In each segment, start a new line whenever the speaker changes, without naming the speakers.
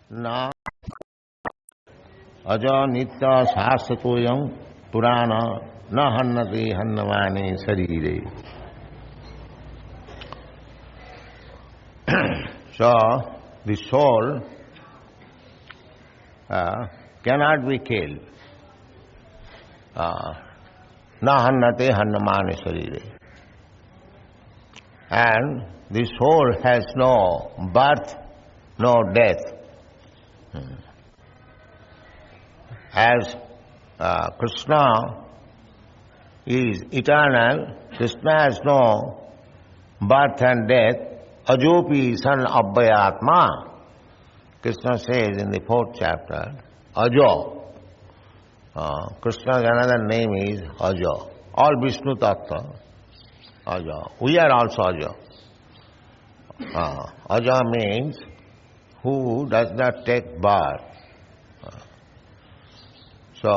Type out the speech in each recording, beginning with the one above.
Na aja nitya sasatoyam purana na hannate hannamane sarire. So, the soul cannot be killed. Na hannate hannamane sarire. And the soul has no birth, no death. As Krishna is eternal, Krishna has no birth and death. Ajopi san abhayatma. Krishna says in the 4th chapter, Ajo. Krishna's another name is Ajo. All Vishnu Tattva, Ajo. We are also Ajo. Aja means who does not take birth. So,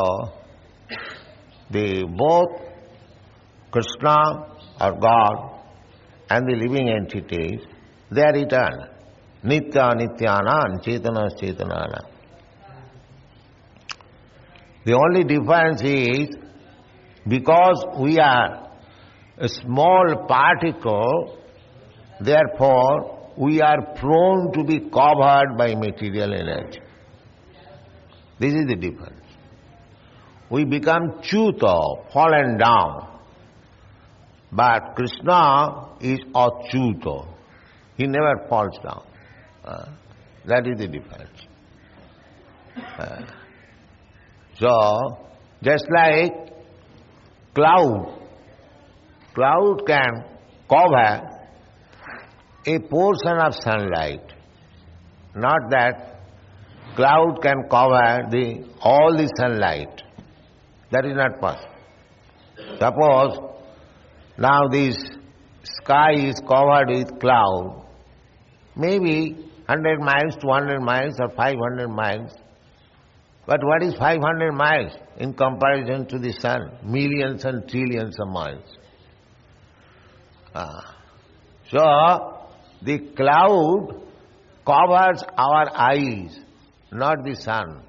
both Krishna or God and the living entities, they are eternal. Nitya nityanan, chetana chetanana. The only difference is, because we are a small particle, therefore we are prone to be covered by material energy. This is the difference. We become chuta, fallen down. But Krishna is achyuta. He never falls down. That is the difference. So, just like cloud can cover a portion of sunlight. Not that cloud can cover all the sunlight. That is not possible. Suppose now this sky is covered with cloud, maybe 100 miles, 200 miles or 500 miles. But what is 500 miles in comparison to the sun? Millions and trillions of miles. So, the cloud covers our eyes, not the sun.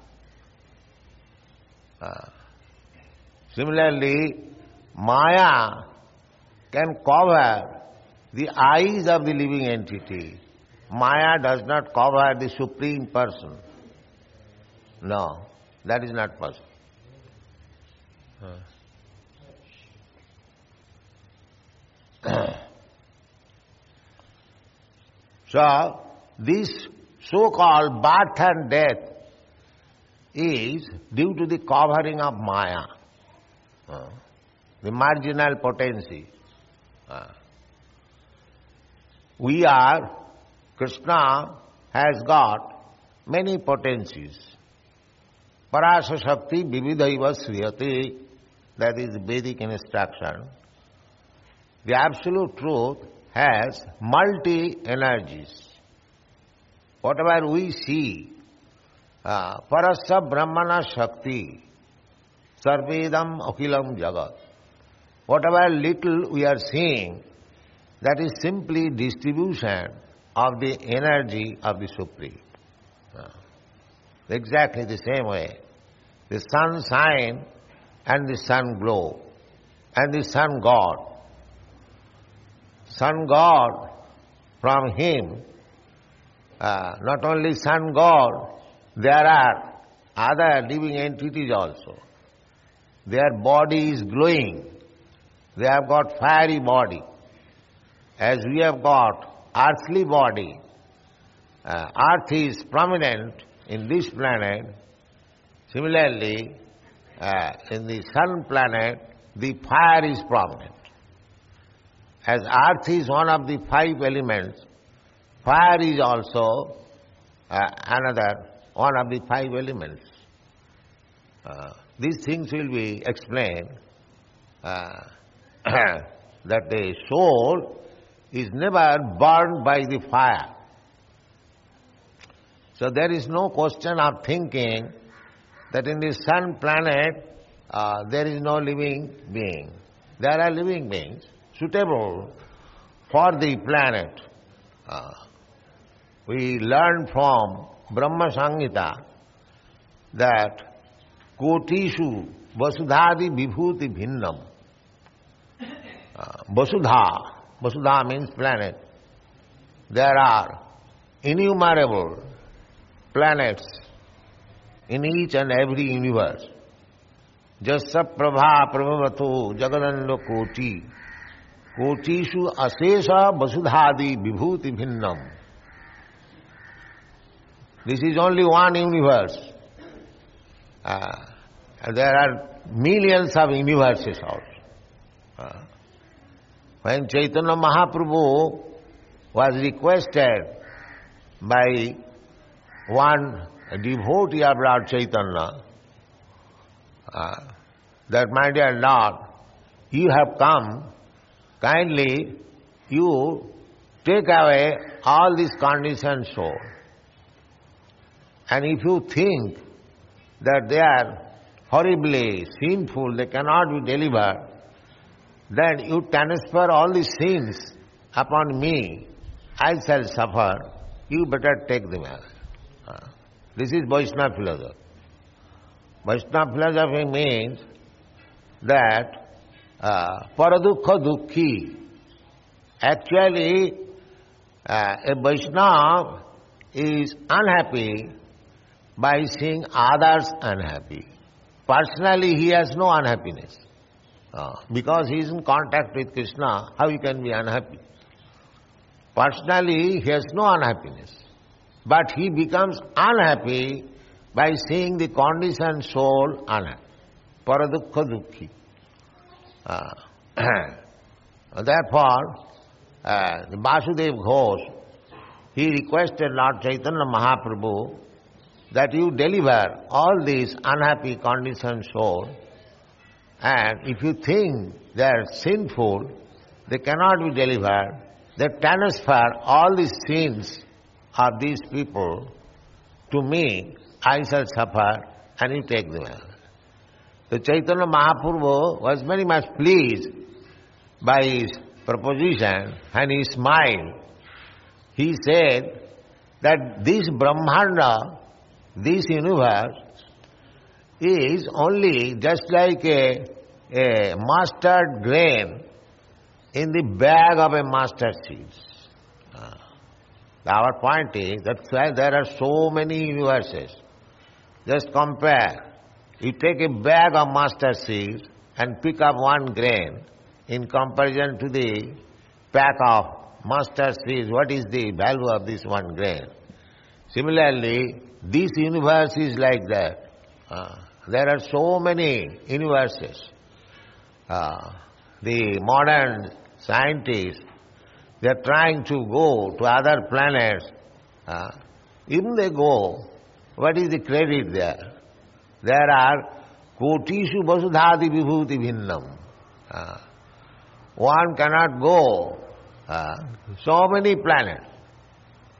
Similarly, Maya can cover the eyes of the living entity. Maya does not cover the Supreme Person. No, that is not possible. So, this so-called birth and death is due to the covering of Maya, the marginal potency. Krishna has got many potencies. Parasa Shakti Vividhaiva Sriyate, that is Vedic instruction. The Absolute Truth has multi-energies. Whatever we see, Parasya Brahmana Shakti, Sarvedam Akhilam Jagat. Whatever little we are seeing, that is simply distribution of the energy of the Supreme. Exactly the same way. The sun shine and the sun glow, and the sun God. Sun God, from him, not only sun God, there are other living entities also. Their body is glowing. They have got fiery body. As we have got earthly body, earth is prominent in this planet. Similarly, in the sun planet, the fire is prominent. As earth is one of the 5 elements, fire is also another one of the 5 elements. These things will be explained, that the soul is never burned by the fire. So there is no question of thinking that in the sun planet there is no living being. There are living beings suitable for the planet. we learn from Brahma Samhita that Kotishu Vasudhadi Vibhuti Bhinnam. Vasudha means planet. There are innumerable planets in each and every universe. Jasa Prabha Prabhavato Jagadanda Koti. Kotishu Asesha Vasudhadi Vibhuti Bhinnam. This is only one universe. There are millions of universes also. When Chaitanya Mahaprabhu was requested by one devotee of Lord Chaitanya that, my dear Lord, you have come, kindly you take away all these conditioned soul. And if you think that they are horribly sinful, they cannot be delivered, then you transfer all these sins upon me. I shall suffer. You better take them away. This is Vaishnava philosophy. Vaishnava philosophy means that paradukha dukhi. Actually, a Vaishnava is unhappy by seeing others unhappy. Personally, he has no unhappiness. Because he is in contact with Krishna, how he can be unhappy? Personally, he has no unhappiness. But he becomes unhappy by seeing the conditioned soul unhappy. Paradukha dukhi. Therefore, the Vasudev Ghosh, he requested Lord Chaitanya Mahaprabhu that you deliver all these unhappy conditioned souls, and if you think they are sinful, they cannot be delivered, they transfer all the sins of these people to me, I shall suffer, and you take them away. So Chaitanya Mahaprabhu was very much pleased by his proposition, and he smiled. He said that this Brahmanda, this universe, is only just like a mustard grain in the bag of a mustard seeds. Our point is that there are so many universes. Just compare. You take a bag of mustard seeds and pick up one grain in comparison to the pack of mustard seeds. What is the value of this one grain? Similarly, this universe is like that. There are so many universes. The modern scientists, they are trying to go to other planets. Even they go, what is the credit there? There are Kotishu Vasudhadi Vibhuti Bhinnam. One cannot go so many planets.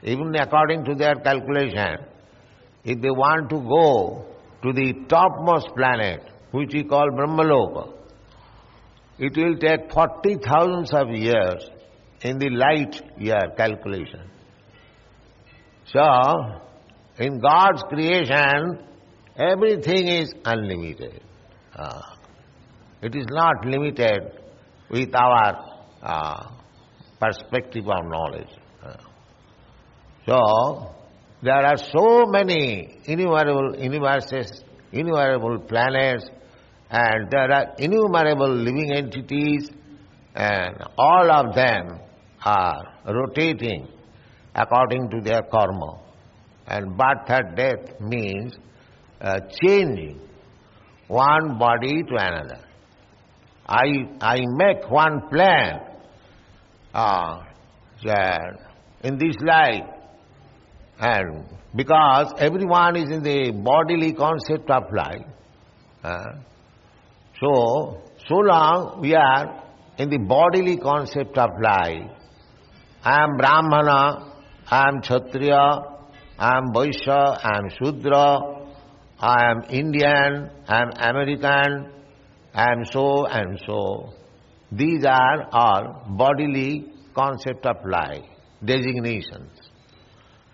Even according to their calculation, if they want to go to the topmost planet, which we call Brahmaloka, it will take 40,000 of years in the light year calculation. So, in God's creation, everything is unlimited. It is not limited with our perspective of knowledge. So, there are so many innumerable universes, innumerable planets, and there are innumerable living entities, and all of them are rotating according to their karma. And birth and death means changing one body to another. I make one plan that in this life, and because everyone is in the bodily concept of life, so long we are in the bodily concept of life. I am Brahmana, I am Kshatriya, I am Vaishya, I am Shudra, I am Indian, I am American, I am so and so. These are all bodily concept of life, designations.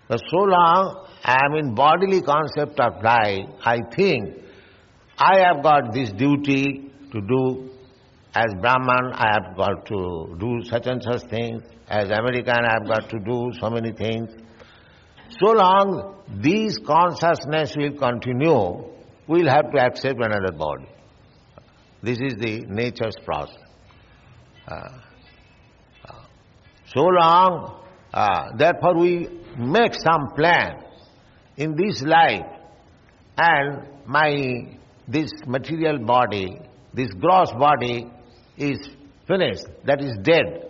So long I am in bodily concept of life, I think I have got this duty to do. As Brahman, I have got to do such and such things. As American, I have got to do so many things. So long these consciousness will continue, we will have to accept another body. This is the nature's process. So long, therefore we make some plan in this life, and this material body, this gross body is finished, that is dead.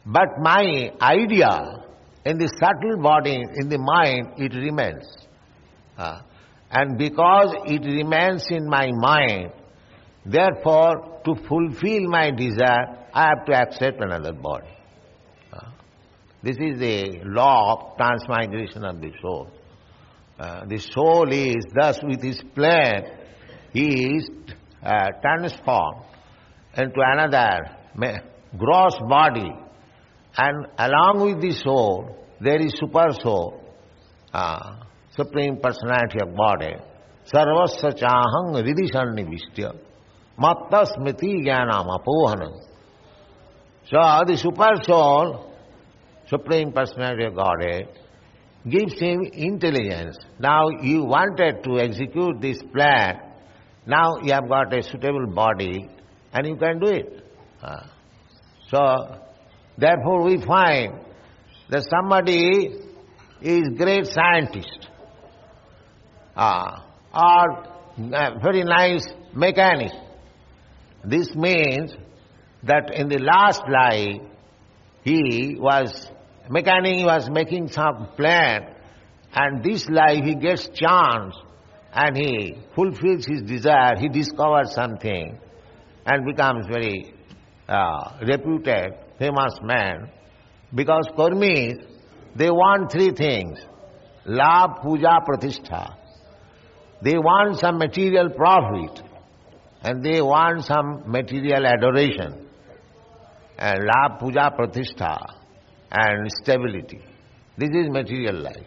But my idea in the subtle body, in the mind, it remains. And because it remains in my mind, therefore, to fulfill my desire, I have to accept another body. This is the law of transmigration of the soul. The soul is thus, with his plan, he is transformed into another gross body, and along with the soul, there is super soul, Supreme Personality of body. Sarvasya chahang ridishan nivistya matta smriti jnanam apohanam. So the super soul, Supreme Personality of Godhead, gives him intelligence. Now you wanted to execute this plan, now you have got a suitable body and you can do it. So therefore we find that somebody is great scientist or very nice mechanic. This means that in the last life he was making some plan, and this life he gets chance and he fulfills his desire, he discovers something and becomes very reputed, famous man. Because Karmis, they want three things: Labh, Puja, Pratishtha. They want some material profit and they want some material adoration. And Labh, Puja, Pratishtha and stability. This is material life.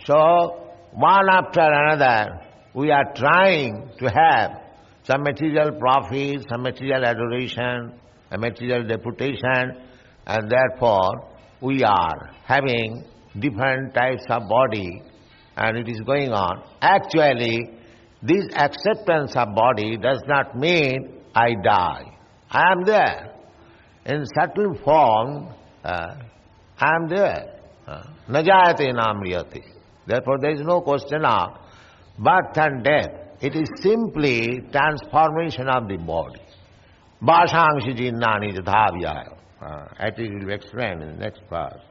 So, one after another, we are trying to have some material profit, some material adoration, a material reputation, and therefore we are having different types of body, and it is going on. Actually, this acceptance of body does not mean I die. I am there. In subtle form, I am there. Najayate namriyate. Therefore there is no question of birth and death. It is simply transformation of the body. Bhashangshi jinnani jathavyaya. It will be explained in the next verse.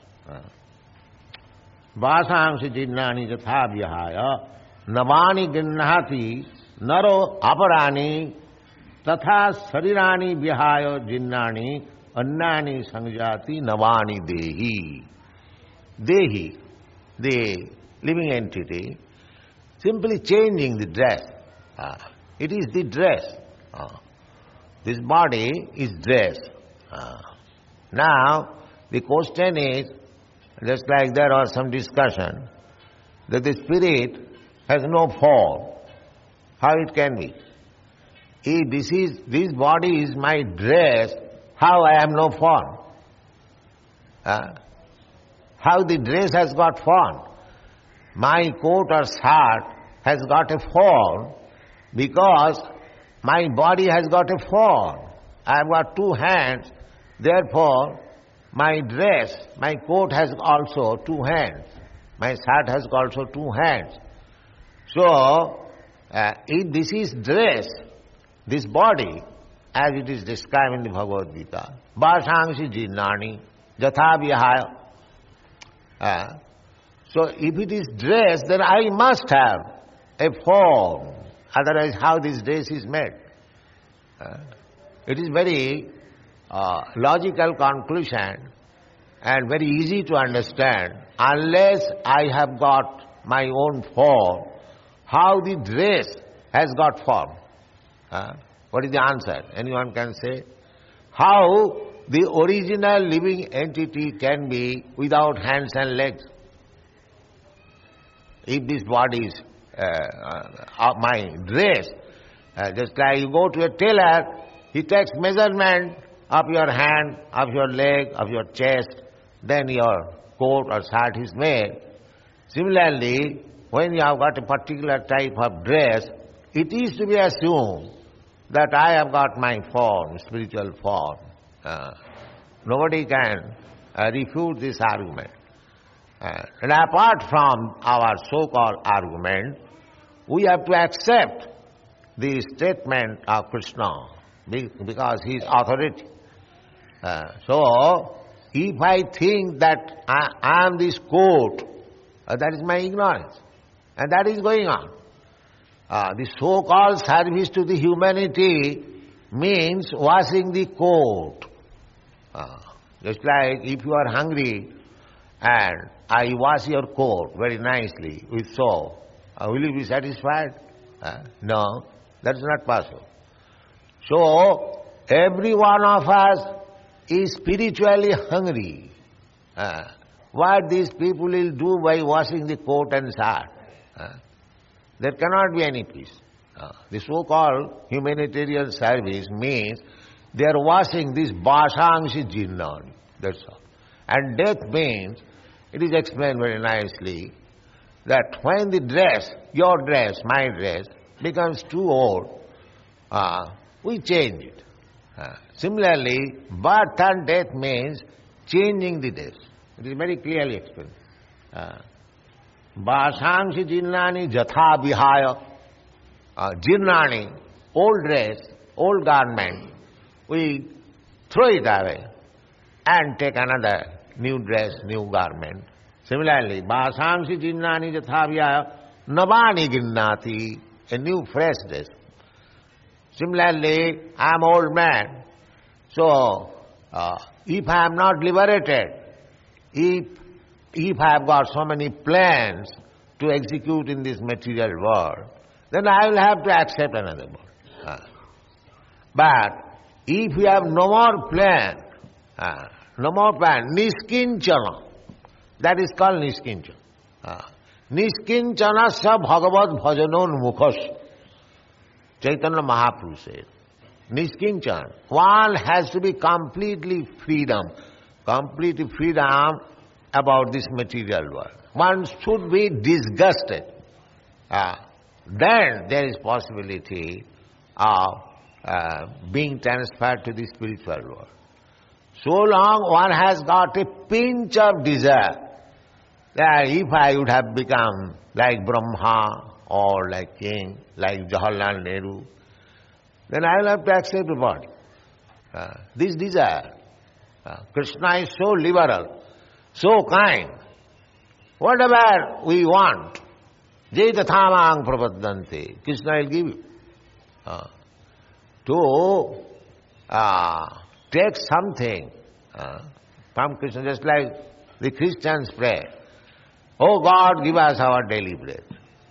Bhashangshi jinnani jathavyaya navani ginnahati naro aparani tatha sarirani vihaya jinnani annani sangjati navani dehi. Dehi, the living entity, simply changing the dress. It is the dress. This body is dress. Now, the question is, just like there was some discussion, that the spirit has no form. How it can be? If this body is my dress, how I have no form? How the dress has got form? My coat or shirt has got a form because my body has got a form. I have got two hands, therefore my dress, my coat has also two hands. My shirt has also two hands. So, if this is dress, this body, as it is described in the Bhagavad-gītā, Bhashangshi jinnani jatha vihaya. So if it is dress, then I must have a form. Otherwise, how this dress is made? It is very logical conclusion and very easy to understand. Unless I have got my own form, how the dress has got form? What is the answer? Anyone can say? How the original living entity can be without hands and legs. If this body is my dress, just like you go to a tailor, he takes measurement of your hand, of your leg, of your chest, then your coat or shirt is made. Similarly, when you have got a particular type of dress, it is to be assumed that I have got my form, spiritual form. Nobody can refute this argument. And apart from our so-called argument, we have to accept the statement of Krishna because he is authority. So, if I think that I am this coat, that is my ignorance. And that is going on. The so-called service to the humanity means washing the coat. Just like if you are hungry and I wash your coat very nicely with soap, will you be satisfied? No, that is not possible. So, every one of us is spiritually hungry. What these people will do by washing the coat and shirt? There cannot be any peace. The so-called humanitarian service means they are washing this bhashangsi jinnani. That's all. And death means, it is explained very nicely, that when the dress, your dress, my dress, becomes too old, we change it. Similarly, birth and death means changing the dress. It is very clearly explained. Bhashangsi jinnani jatha vihaya. Jinnani, old dress, old garment, we throw it away and take another new dress, new garment. Similarly, bhashangsi jinnani jatha vihaya navani ginnati, a new fresh dress. Similarly, I am old man, so if I am not liberated, if I have got so many plans to execute in this material world, then I will have to accept another world. But if you have no more plan, niskinchana, that is called niskinchana. Niskinchana sa bhagavad bhajanon mukhas. Chaitanya Mahaprabhu said, niskinchana, one has to be completely freedom about this material world. One should be disgusted. Then there is possibility of being transferred to the spiritual world. So long one has got a pinch of desire that if I would have become like Brahma or like king, like Jawaharlal Nehru, then I will have to accept the body. This desire. Krishna is so liberal, so kind. Whatever we want, Jai tathamang prapaddante, Krishna will give you. To take something from Krishna, just like the Christians pray, oh God, give us our daily bread.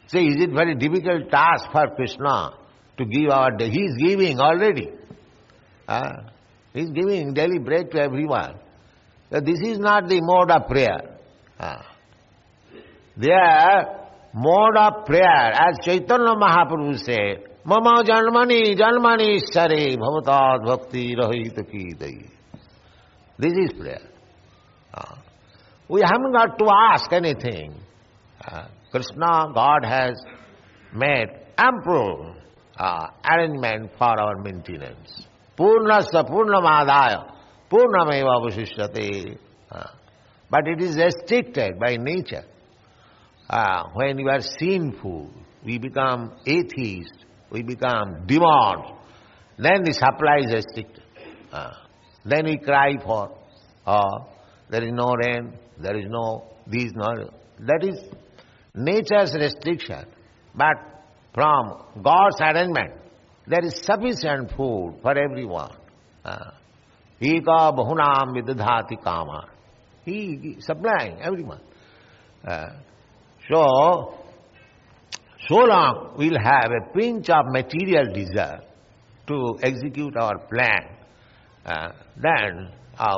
Say, is it very difficult task for Krishna to give our daily? He is giving already. He is giving daily bread to everyone. So this is not the mode of prayer. Their mode of prayer, as Chaitanya Mahaprabhu said, Mama janmani janmani sare bhavatad bhakti rahita ki dayi. This is prayer. We haven't got to ask anything. Krishna, God has made ample arrangement for our maintenance. Purnasya purnamadaya purnameva vasishyate. But it is restricted by nature. When you are sinful, we become atheists, we become demons, then the supply is restricted. Then we cry for, there is no rain, there is no this, no... That is nature's restriction. But from God's arrangement, there is sufficient food for everyone. Eka bahunam vidadhati kama. He is supplying everyone. So long we'll have a pinch of material desire to execute our plan, then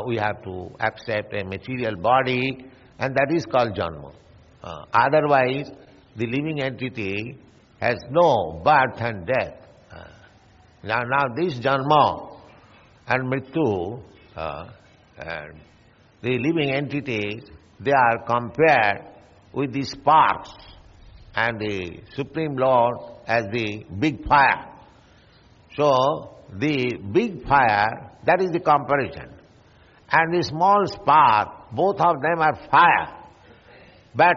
we have to accept a material body, and that is called janma. Otherwise, the living entity has no birth and death. Now this janma and mrityu, and the living entities, they are compared with the sparks and the Supreme Lord as the big fire. So, the big fire, that is the comparison. And the small spark, both of them are fire. But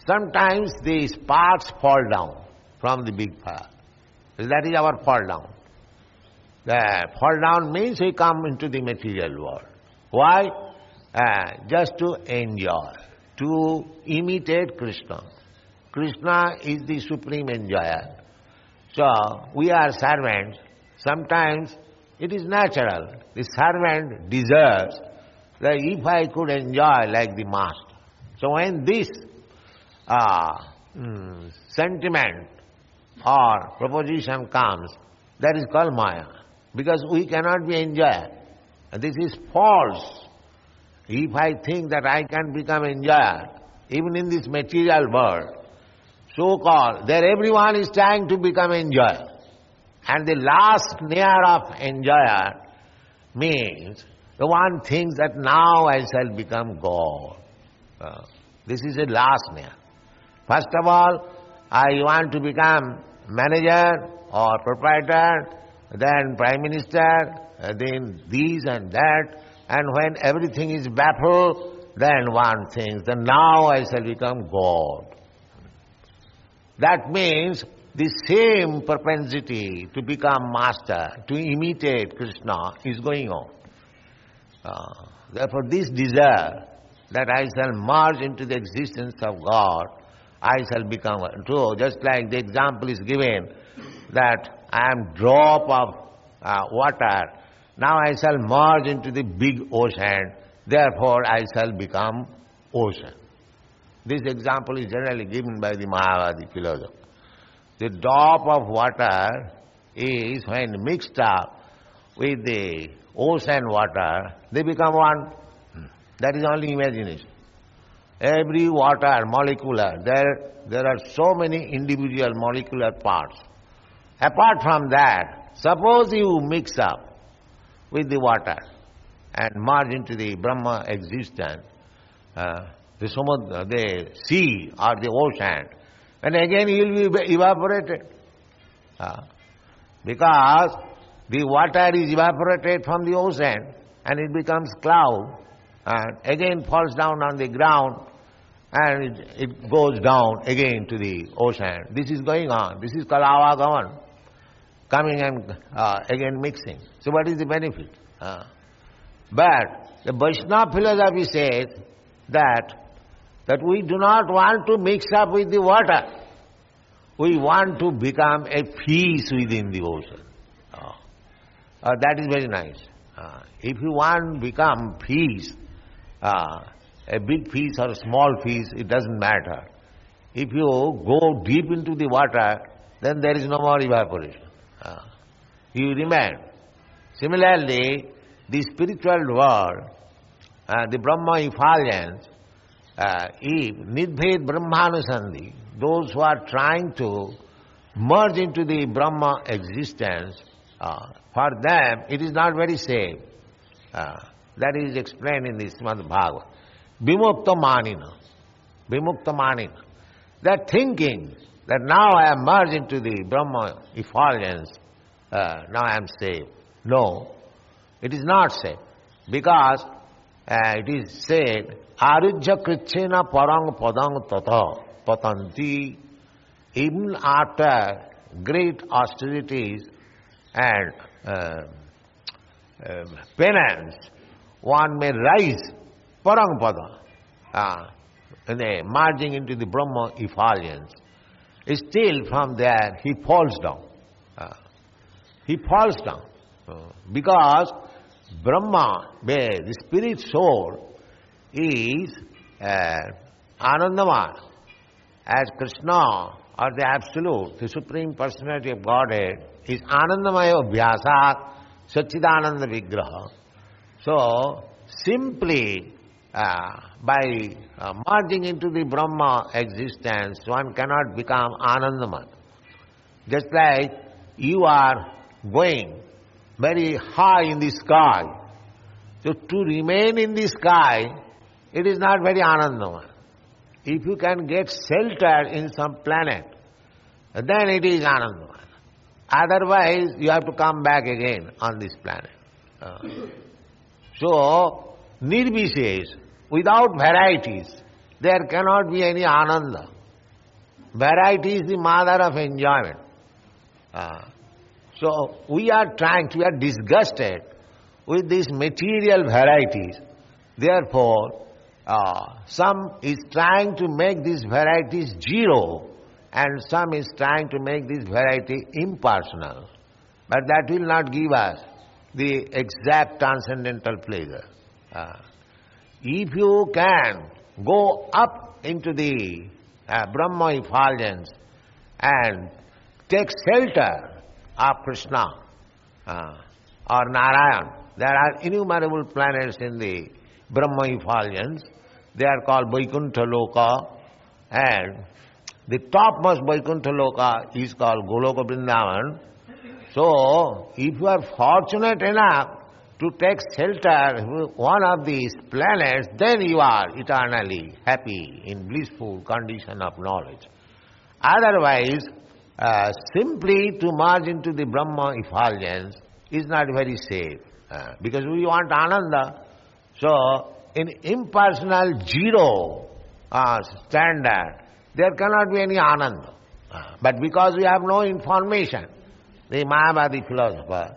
sometimes the sparks fall down from the big fire. That is our fall down. The fall down means we come into the material world. Why? Just to enjoy, to imitate Krishna. Krishna is the supreme enjoyer. So, we are servants. Sometimes it is natural. The servant deserves that if I could enjoy like the master. So when this sentiment or proposition comes, that is called Maya. Because we cannot be enjoyer. This is false. If I think that I can become enjoyer, even in this material world, so-called, there everyone is trying to become enjoyer. And the last layer of enjoyer means the one thinks that now I shall become God. This is the last layer. First of all, I want to become manager or proprietor, then prime minister, then this and that, and when everything is baffled, then one thinks that now I shall become God. That means the same propensity to become master, to imitate Krishna is going on. Therefore this desire that I shall merge into the existence of God, I shall become true. Just like the example is given that I am drop of water, now I shall merge into the big ocean, therefore I shall become ocean. This example is generally given by the Mayavadi philosopher. The drop of water is when mixed up with the ocean water, they become one. That is only imagination. Every water, molecular, there are so many individual molecular parts. Apart from that, suppose you mix up with the water and merge into the Brahma existence, the samudra, the sea or the ocean, and again he will be evaporated. Because the water is evaporated from the ocean and it becomes cloud and again falls down on the ground and it goes down again to the ocean. This is going on. This is called avagaman, coming and again mixing. So what is the benefit? But the Vaishnava philosophy says that we do not want to mix up with the water. We want to become a fish within the ocean. That is very nice. If you want to become fish, a big fish or a small fish, it doesn't matter. If you go deep into the water, then there is no more evaporation. You remain. Similarly, the spiritual world, the Brahma effulgence, if Nidbhed Brahmanusandhi, those who are trying to merge into the Brahma existence, for them it is not very safe. That is explained in the Srimad Bhagavad. Vimukta manina. Vimukta manina. They are thinking that now I am merged into the Brahma effulgence, now I am safe. No, it is not safe. Because it is said, Arujya krichena parang padang tata patanti. Even after great austerities and penance, one may rise parang pada, merging into the Brahma effulgence. Still from there he falls down. He falls down. Because Brahma, the spirit soul, is Anandamaya. As Krishna, or the Absolute, the Supreme Personality of Godhead, is Anandamaya Vyasat Satchidananda Vigraha. So, simply by merging into the Brahma existence, one cannot become Anandamaya. Just like you are going very high in the sky. So to remain in the sky, it is not very Anandamaya. If you can get shelter in some planet, then it is Anandamaya. Otherwise, you have to come back again on this planet. So, nirvishesh, without varieties, there cannot be any Ananda. Variety is the mother of enjoyment. So, we are disgusted with these material varieties. Therefore, some is trying to make these varieties zero, and some is trying to make this variety impersonal. But that will not give us the exact transcendental pleasure. If you can go up into the Brahma effulgence and take shelter of Krishna or Narayan, there are innumerable planets in the Brahma effulgence. They are called Vaikuntha Loka, and the topmost Vaikuntha Loka is called Goloka Vrindavan. So, if you are fortunate enough to take shelter with one of these planets, then you are eternally happy in blissful condition of knowledge. Otherwise, simply to merge into the Brahma effulgence is not very safe, because we want Ananda. So, in impersonal zero standard, there cannot be any Ananda. But because we have no information, the Mayavadi philosopher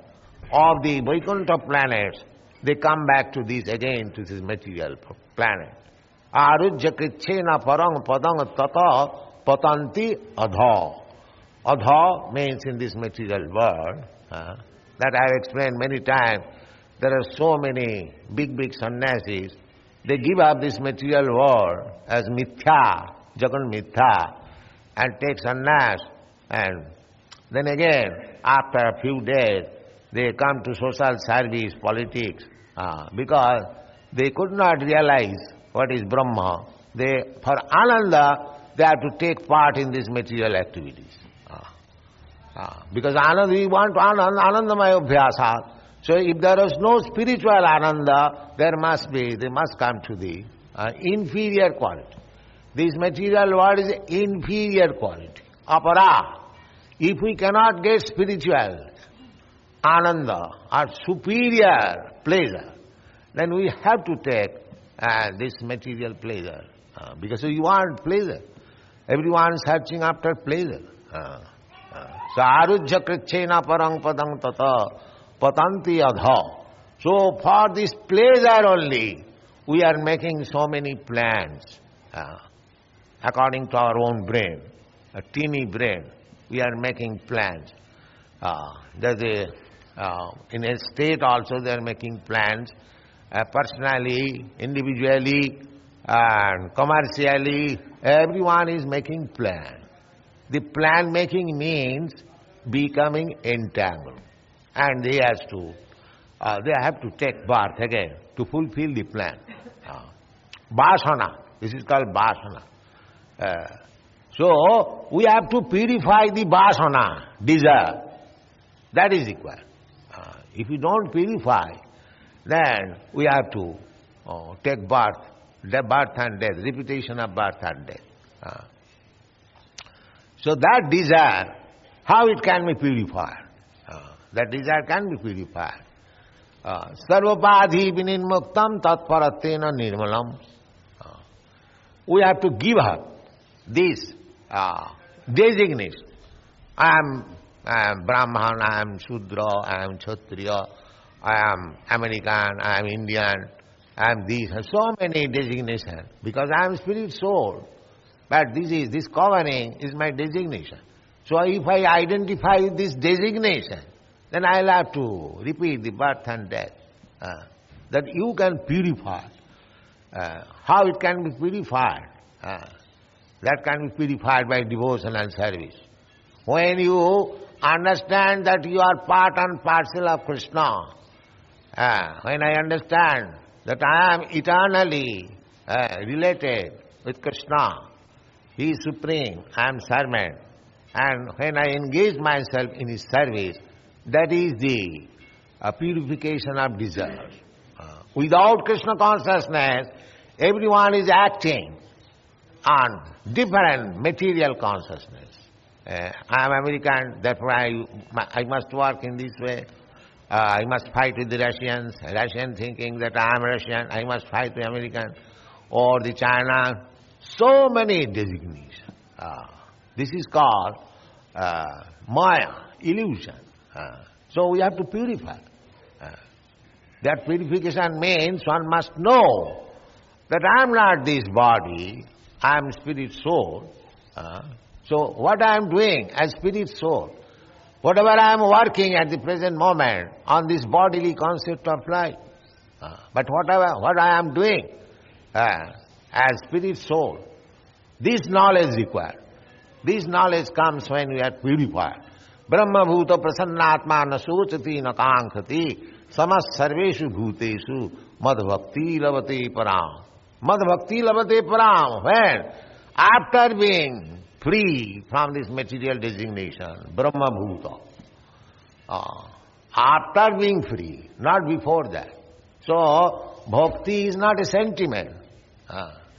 of the Vaikuntha planets, they come back to this again, to this material planet. Arujya krichena parang padang tata patanti adha. Adha means in this material world, that I have explained many times, there are so many big sannyasis, they give up this material world as mithya, jagan mithya, and take sannyas, and then again, after a few days, they come to social service, politics, because they could not realize what is Brahma. For Ananda, they have to take part in these material activities. Because Ananda, we want Anandamaya Abhyasa. So if there is no spiritual Ananda, they must come to the inferior quality. This material world is inferior quality, apara. If we cannot get spiritual Ananda or superior pleasure, then we have to take this material pleasure. Because we want pleasure. Everyone is searching after pleasure. So arujya krichena parang padang tata patanti adha. So for this pleasure only, we are making so many plans. According to our own brain, a teeny brain, we are making plans. In a state also they are making plans, personally, individually, and commercially, everyone is making plans. The plan making means becoming entangled, and they have to take birth again to fulfill the plan. Vasana, this is called vasana. So we have to purify the vasana, desire. That is required. If we don't purify, then we have to take birth and death, repetition of birth and death. So that desire, how it can be purified? That desire can be purified. Sarvapadhi vininmuktam tatparatena nirmalam. We have to give up this designation. I am Brahman, I am Shudra, I am Kshatriya, I am American, I am Indian, I am this. So many designations, because I am spirit soul. But this covering is my designation. So if I identify with this designation, then I will have to repeat the birth and death. That you can purify. How it can be purified? That can be purified by devotion and service. When you understand that you are part and parcel of Krishna, when I understand that I am eternally related with Krishna. He is supreme, I am servant. And when I engage myself in his service, that is the purification of desires. Without Krishna consciousness, everyone is acting on different material consciousness. I am American, therefore I must work in this way. I must fight with the Russians. Russian thinking that I am Russian, I must fight with American. Or the China. So many designations. This is called Maya, illusion. So we have to purify. That purification means one must know that I am not this body, I am spirit soul. So what I am doing as spirit soul, whatever I am working at the present moment on this bodily concept of life, but what I am doing as spirit soul, this knowledge required. This knowledge comes when we are purified. Brahma bhuta prasannatma na sochati na kankhati samas sarveshu bhuteshu madbhakti lavate param. Madbhakti lavate param. When? After being free from this material designation, Brahma bhuta. After being free, not before that. So, bhakti is not a sentiment.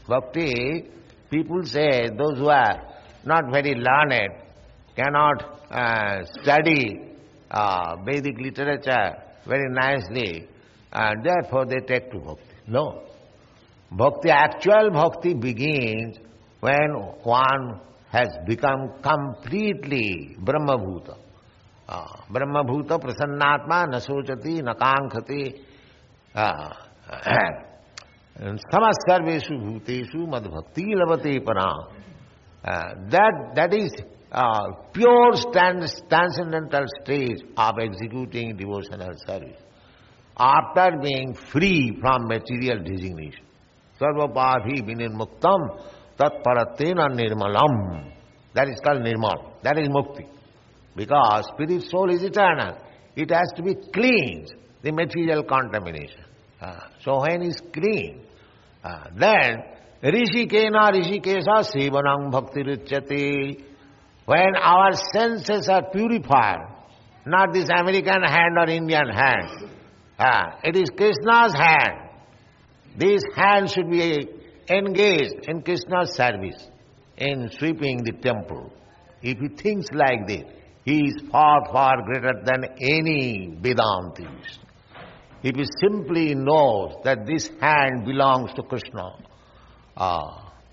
Bhakti, people say, those who are not very learned, cannot study Vedic literature very nicely, and therefore they take to bhakti. No. Bhakti, actual bhakti begins when one has become completely Brahma-bhuta. Brahma-bhuta prasannatma na sochati na kankhati samas sarveshu bhuteshu madbhakti lavate param. That is pure transcendental stage of executing devotional service. After being free from material designation. Sarvapadhi vinirmuktam tat paratena nirmalam. That is called nirmal. That is mukti. Because spirit soul is eternal. It has to be cleansed, the material contamination. So when it's clean, then Rishikena Rishikesa Sevanam Bhakti Ruchyate. When our senses are purified, not this American hand or Indian hand, it is Krishna's hand. This hand should be engaged in Krishna's service, in sweeping the temple. If he thinks like this, he is far, far greater than any Vedantist. If he simply knows that this hand belongs to Krishna,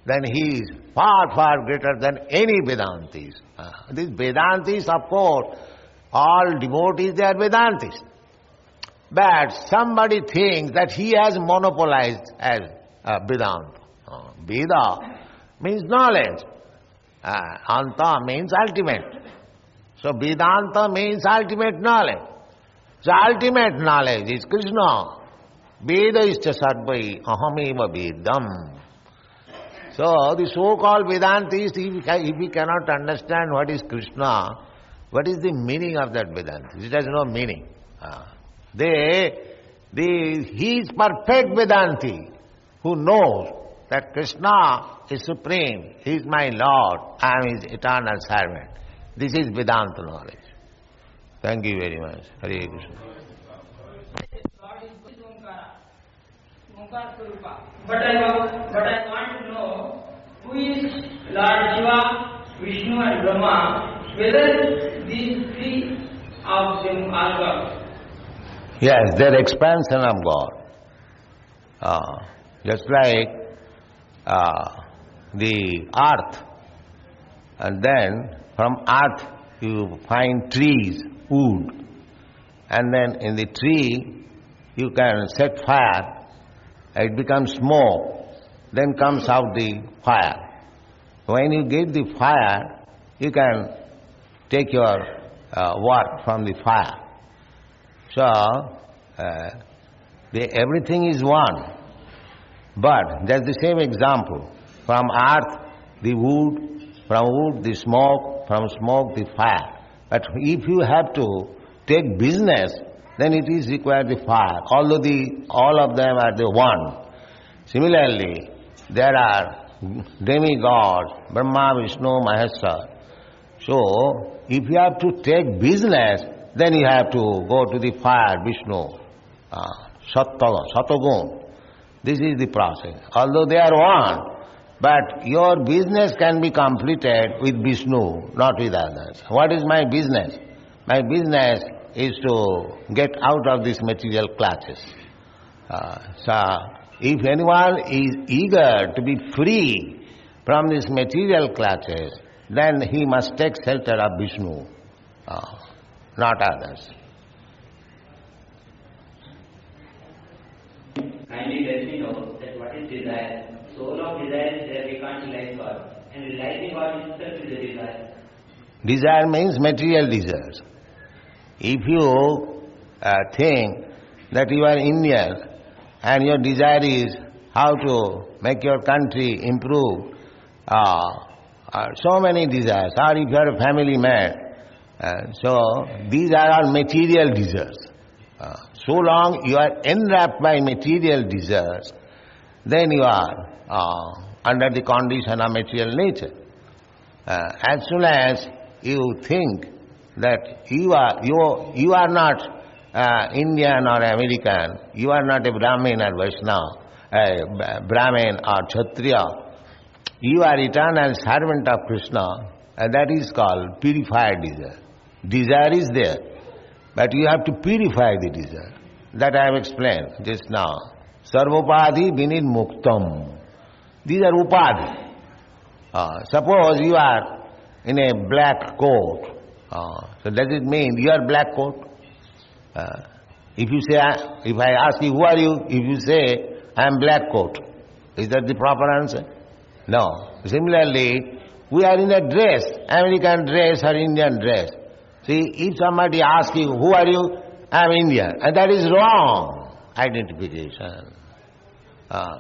then he is far, far greater than any Vedantist. These Vedantists, of course, all devotees, they are Vedantists. But somebody thinks that he has monopolized as Vedanta. Veda means knowledge. Anta means ultimate. So Vedanta means ultimate knowledge. So ultimate knowledge is Krishna. Veda is sarvai ahameva vedam. So the so-called Vedantist, if he cannot understand what is Krishna, what is the meaning of that Vedanta? It has no meaning. He is perfect Vedanti who knows that Krishna is supreme, he is my Lord, I am his eternal servant. This is Vedanta knowledge. Thank you very much. Hare Krishna.
But I want to know who is Lord Shiva, Vishnu and Brahma, whether these three of them are God.
Yes, they are expansion of God. Just like the earth, and then from earth you find trees, wood, and then in the tree you can set fire, it becomes smoke, then comes out the fire. When you get the fire, you can take your work from the fire. So, everything is one. But that's the same example. From earth, the wood, from wood, the smoke, from smoke, the fire. But if you have to take business then it is required the fire. Although all of them are the one. Similarly, there are demigods, Brahma, Vishnu, Maheshwar. So, if you have to take business, then you have to go to the fire, Vishnu, Satagun. This is the process. Although they are one, but your business can be completed with Vishnu, not with others. What is my business? My business is to get out of these material clutches. So, if anyone is eager to be free from these material clutches, then he must take shelter of Vishnu, not others.
Kindly let me know that what is desire. Soul of desire is there, we can't realize God. And realizing God itself is a desire.
Desire means material desires. If you think that you are Indian and your desire is how to make your country improve, so many desires, or if you are a family man, so these are all material desires. So long you are enwrapped by material desires, then you are under the condition of material nature. As soon as you think that you are not Indian or American, you are not a Brahmin or Vaishnava, a Brahmin or Kshatriya, you are eternal servant of Krishna, and that is called purified desire. Desire is there, but you have to purify the desire. That I have explained just now. Sarvopadhi vinid muktam. These are upadhi. Suppose you are in a black coat. So does it mean you are black coat? If I ask you, who are you? If you say, I am black coat, is that the proper answer? No. Similarly, we are in a dress, American dress or Indian dress. See, if somebody asks you, who are you? I am Indian. And that is wrong identification.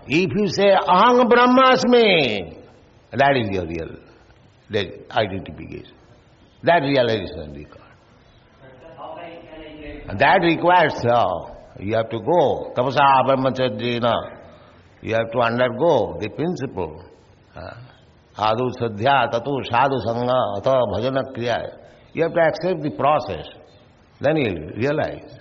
If you say, Aham Brahmasmi, that is your real identification. That realization required. That requires, you have to go. Tapasa brahmacharya, you have to undergo the principle. Adu sadhya tatu sadhu sangha atha bhajana kriya. You have to accept the process. Then you will realize.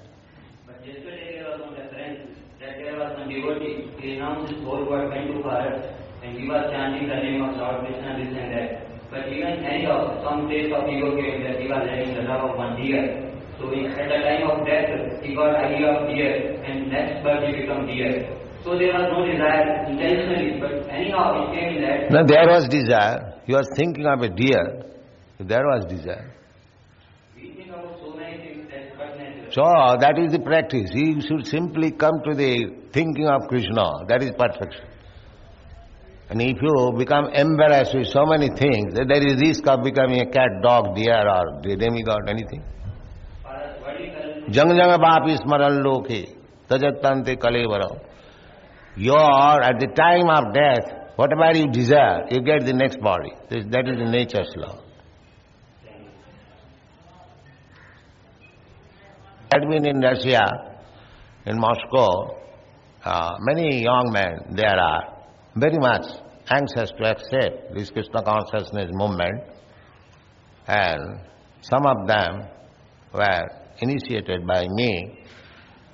But yesterday there was one reference that there was one devotee, he renounced his whole world, went to forest, and he was chanting the name of Lord Krishna, this and that. But even anyhow, some trace of ego came that he was having the love of one deer. So at the time of death, he got idea of deer, and next birth he became deer. So there was no desire intentionally, but anyhow it came in that.
No, there was desire. He was thinking of a deer. There was desire.
We think about so many things that's but natural.
So that is the practice. He should simply come to the thinking of Krishna. That is perfection. And if you become embarrassed with so many things, there is risk of becoming a cat, dog, deer or demigod, anything. Jang jang bapi smaran loke, tajatante kalevara. At the time of death, whatever you desire, you get the next body. That is the nature's law. I had been in Russia, in Moscow, many young men there are very much anxious to accept this Krishna consciousness movement, and some of them were initiated by me,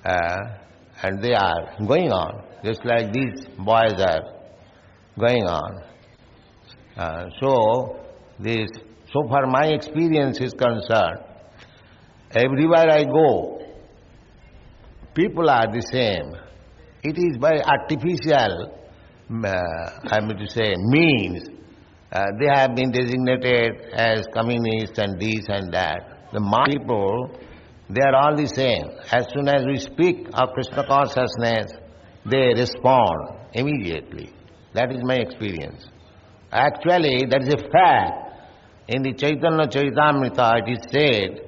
and they are going on, just like these boys are going on. So far my experience is concerned, everywhere I go, people are the same. It is by artificial, means. They have been designated as communists and this and that. The people, they are all the same. As soon as we speak of Krishna consciousness, they respond immediately. That is my experience. Actually, that is a fact. In the Chaitanya Charitamrita, it is said,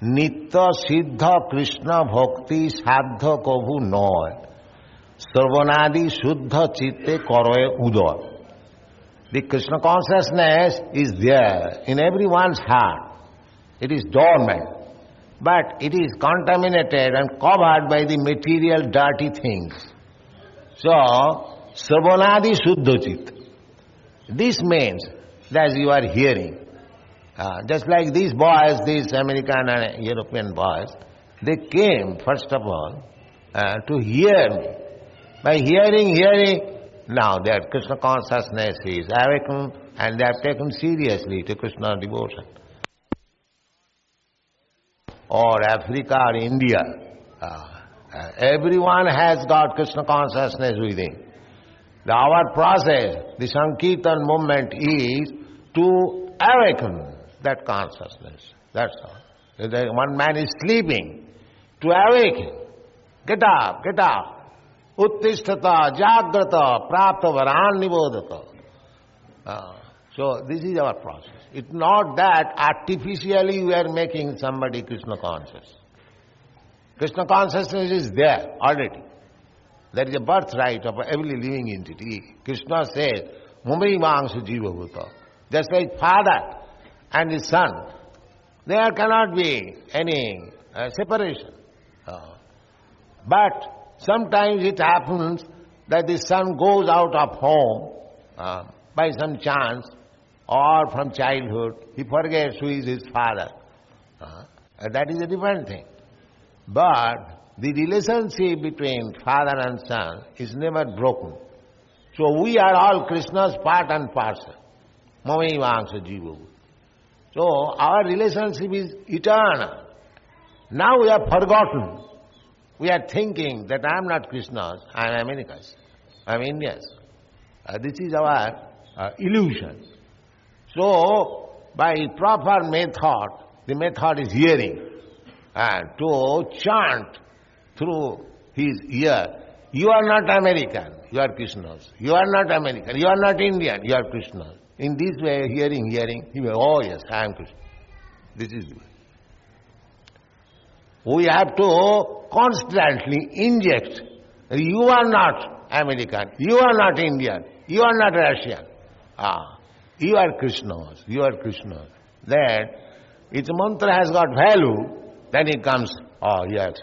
Nitya Siddha Krishna Bhakti Sadha Kabhu Noy Sarvanadi Shuddha Chitte Karoye Udoy. The Krishna consciousness is there in everyone's heart. It is dormant. but it is contaminated and covered by the material dirty things. So, Sravanadi Shuddhachit. This means that you are hearing. Just like these boys, these American and European boys, they came, first of all, to hear me. By hearing, now their Krishna consciousness is awakened and they have taken seriously to Krishna devotion. Or Africa or India, everyone has got Krishna consciousness within. Our process, the Sankirtan movement is to awaken that consciousness. That's all. If one man is sleeping, to awaken. Get up. Uttishtata, Jagrata, Prapta Varan Nibodhata. So this is our process. It's not that artificially we are making somebody Krishna conscious. Krishna consciousness is there already. That is a birthright of every living entity. Krishna says, Mumai Vangsa Jiva Bhuta. Just like father and his son, there cannot be any separation. But sometimes it happens that the son goes out of home by some chance or from childhood. He forgets who is his father. That is a different thing. But the relationship between father and son is never broken. So we are all Krishna's part and parcel. Mamai Vangsa Jiva. So our relationship is eternal. Now we have forgotten. We are thinking that I am not Krishna's, I am America's, I am India's. This is our illusion. So by proper method, the method is hearing, and to chant through his ear, you are not American, you are Krishna's. You are not American, you are not Indian, you are Krishna's. In this way, hearing, he will, oh yes, I am Krishna. This is the way. We have to constantly inject, you are not American, you are not Indian, you are not Russian. You are Krishna's, you are Krishna's. Then, its mantra has got value, then it comes, oh yes,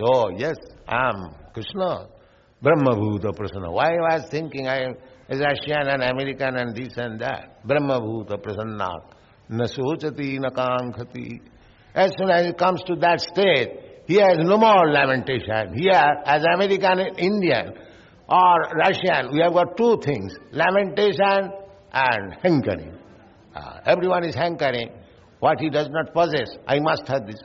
I am Krishna. Brahma Bhuta Prasanna. Why I was thinking I am Russian and American and this and that. Brahma Bhuta Prasanna. Na sochati na kankhati. As soon as it comes to that state, he has no more lamentation. Here, as American and Indian or Russian, we have got two things, lamentation and hankering. Everyone is hankering. What he does not possess, I must have this.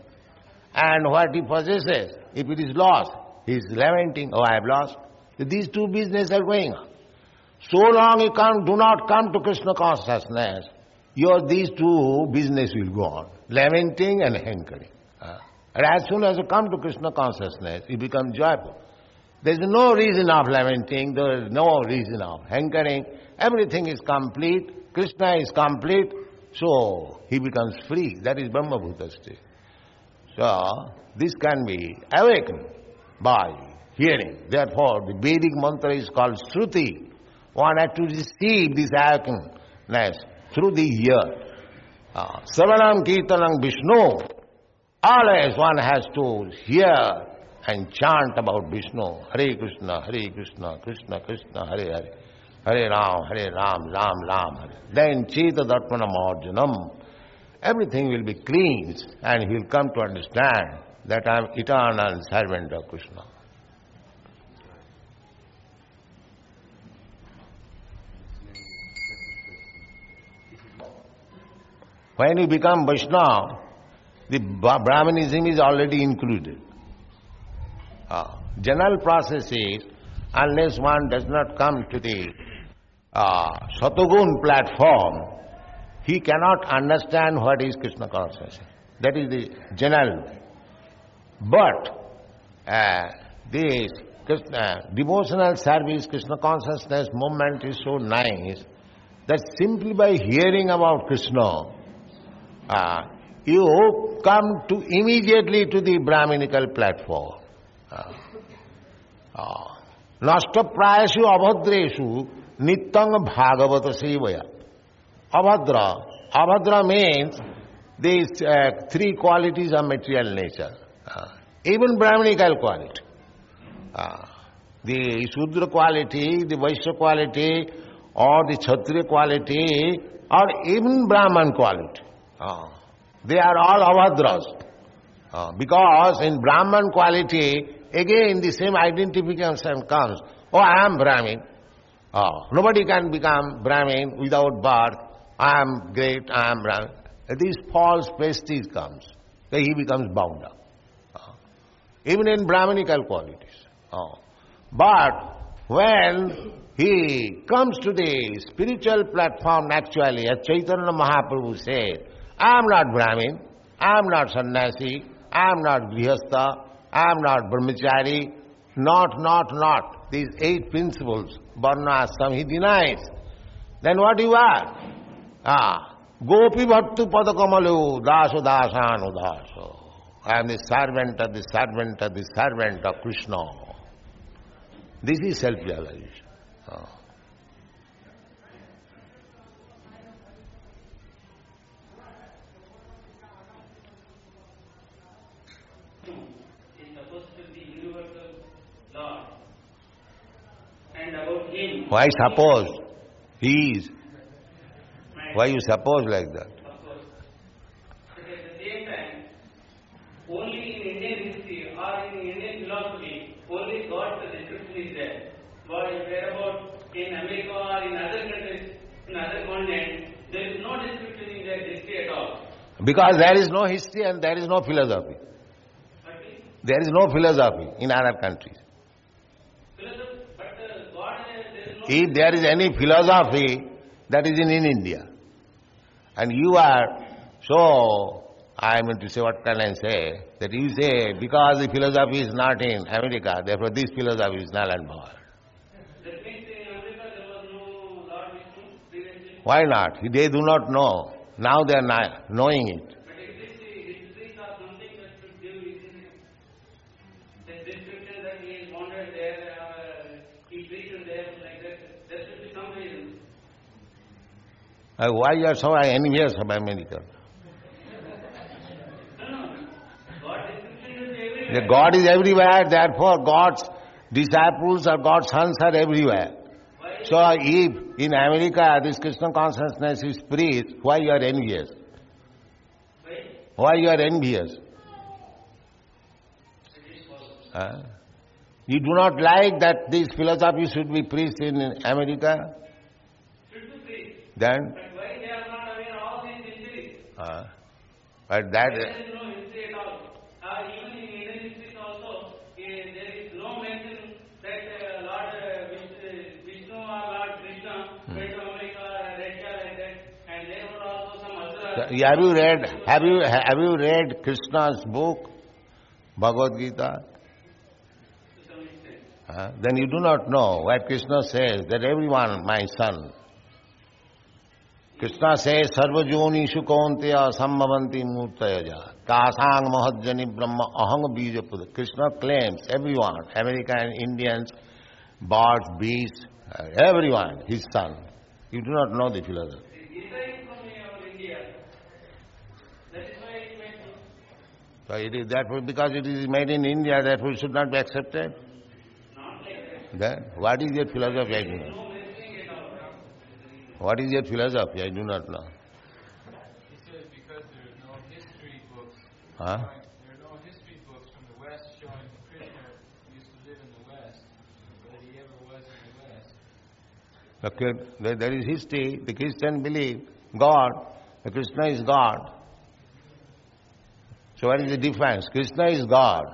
And what he possesses, if it is lost, he is lamenting, oh, I have lost. These two businesses are going on. So long you do not come to Krishna consciousness, these two business will go on, lamenting and hankering. And as soon as you come to Krishna consciousness, you become joyful. There is no reason of lamenting, there is no reason of hankering. Everything is complete, Krishna is complete, so he becomes free. That is Brahma Bhuta state. So, this can be awakened by hearing. Therefore, the Vedic mantra is called Shruti. One has to receive this awakeness through the ear. Savanam Kirtanam Vishnu. Always one has to hear and chant about Vishnu. Hare Krishna, Krishna Krishna, Hare Hare. Hare Ram, Ram Ram, Hare. Then Cheta Darpanam Arjunam. Everything will be cleansed and he will come to understand that I am eternal servant of Krishna. When you become Vaishnava, the Brahmanism is already included. General process is, unless one does not come to the Satagun platform, he cannot understand what is Krishna consciousness. That is the general way. But this devotional service, Krishna consciousness movement is so nice that simply by hearing about Krishna, you come to immediately to the Brahminical platform. Nashta prayashu abhadreshu nityang bhagavata sevaya. Abhadra means these three qualities of material nature. even Brahminical quality. The Shudra quality, the Vaishya quality, or the Kshatriya quality, or even Brahman quality. They are all avadras. Because in Brahman quality, again the same identification comes. Oh, I am Brahmin. Nobody can become Brahmin without birth. I am great, I am Brahmin. This false prestige comes. Then he becomes bound up. Even in Brahminical qualities. But when he comes to the spiritual platform, actually, as Chaitanya Mahaprabhu said, I am not Brahmin, I am not sannyasi, I am not grihastha, I am not brahmachari, not. These 8 principles, varna, ashram, he denies. Then what you are? Gopi bhattu padakamalu daso dasanu daso. I am the servant of the servant of the servant of Krishna. This is self-realization.
Is supposed to be universal Lord. And about him.
Why suppose? He is. Why you suppose like that?
Of course. But at the same time, only in Indian history or in Indian philosophy, only God's description is there. Whereabout in America or in other countries, in other continents, there is no description in their history at all.
Because there is no history and there is no philosophy. There is no philosophy in other countries. If there is any philosophy, that is in India. And you are, so, I mean to say, what can I say? That you say, because the philosophy is not in America, therefore this philosophy is null and void.
That means in America there was no Lord Vishnu previously?
Why not? They do not know. Now they are knowing it.
But if this histories are something that should give the description that he is wandered there, he preached there, like that, there should be some reason.
Why you are so envious of America?
No. God description is everywhere.
The God is everywhere, therefore God's disciples or God's sons are everywhere.
Why?
So if in America this Krishna consciousness is preached, why you are envious? Why you are envious? You do not like that this philosophy should be preached in America?
Should be preached.
Then?
But why they are not aware of all these histories?
But that...
There is no history at all. Even in Indian histories also, there is no mention that Lord Vishnu or Lord Krishna went to America or Russia like that, and there were also some other...
Have you read Krishna's book, Bhagavad-gītā?
To some extent.
Then you do not know what Krishna says, that everyone, my son. Krishna says, Sarvajonishu kaunteya sambhavanti murtayaja kasang mahajjani brahma ahang bija puda. Krishna claims everyone, American, Indians, birds, beasts, everyone, his son. You do not know the philosophy.
Gita is from our India. That is why it made sense.
So it is therefore, because it is made in India, therefore it should not be accepted.
Not like that.
Then what is your philosophy? I do not know.
No mentioning at all.
What is your philosophy? I do not know.
He says because there are no history books.
Huh?
There are no history books from the West showing Krishna used to live in the West, or that he ever was in the West.
Okay, there is history. The Christian believe God, the Krishna is God. So what is the difference? Krishna is God.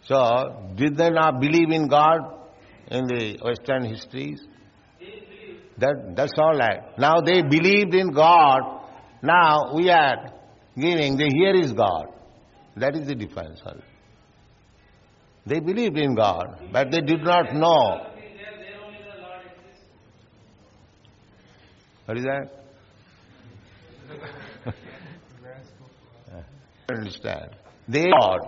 So, did they not believe in God in the Western histories? That's all right. Now they believed in God. Now we are giving, here is God. That is the difference. They believed in God, but they did not know. What is that? Understand? They God.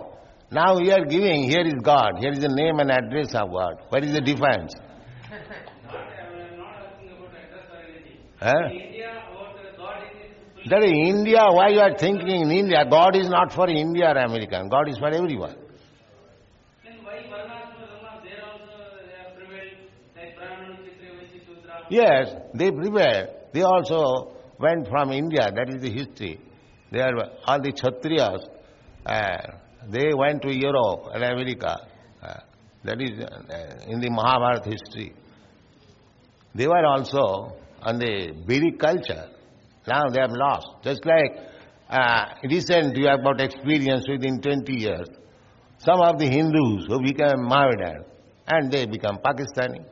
Now we are giving, here is God, here is the name and address of God. What is the difference?
I am not asking about address or anything.
Huh?
In India, about God is his
That is India, why you are thinking in India? God is not for India or American. God is for everyone.
Then why Varnashram Dharma, there also they have prevailed, like Brahmana, Kshatriya, Vaishya, Shudra?
Yes, they prevailed. They also went from India. That is the history. They are all the Kshatriyas. They went to Europe and America. That is in the Mahabharata history. They were also on the Vedic culture. Now they have lost. Just like recent you have got experience within 20 years. Some of the Hindus who became Mohammedan and they become Pakistani.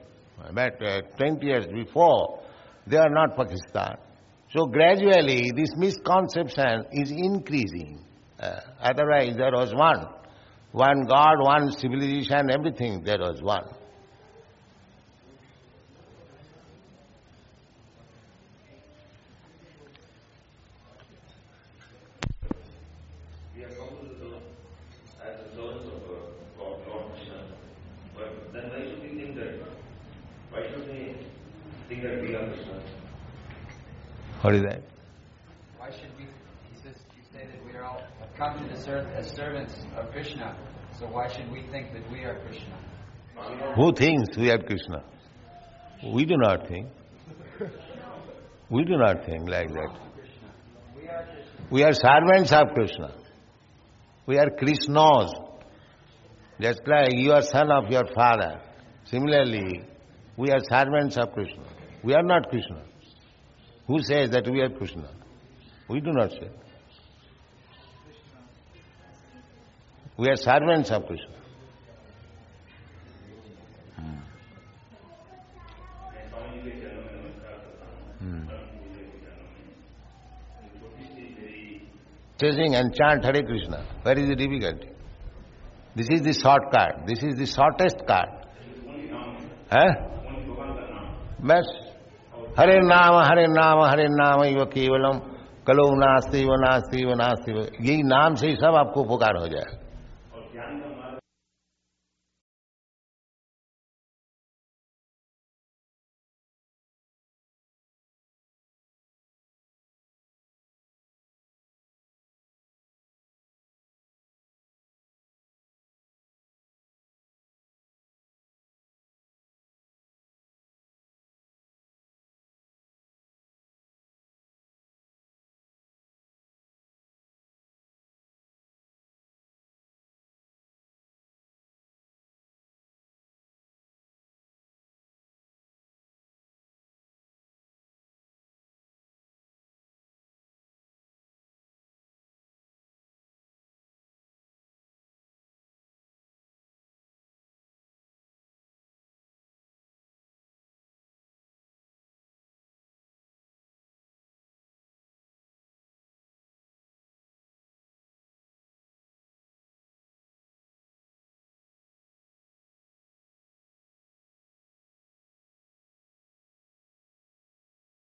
But 20 years before, they are not Pakistan. So gradually this misconception is increasing. Otherwise there was one God, one civilization, everything there was one.
We are called as the servants of God, Lord Krishna. But then why should they think that we are Krishna?
What is that?
Why should we, he says, you say that we are all have come to this earth as servants of Krishna, so why should we think that we are Krishna?
Who thinks we are Krishna? We do not think. We do not think like that. We are servants of Krishna. We are Krishnas. Just like you are son of your father. Similarly, we are servants of Krishna. We are not Krishna. Who says that we are Krishna? We do not say. We are servants of Krishna. Sing and chant Hare Krishna. Where is the difficulty? This is the shortcut. This is the shortest cut. Bas Hare Nama, Hare Nama, Hare Nama iva kevalam kalo nasti va nasti va nasti va. यही नाम से ही सब आपको उपकार हो जाए.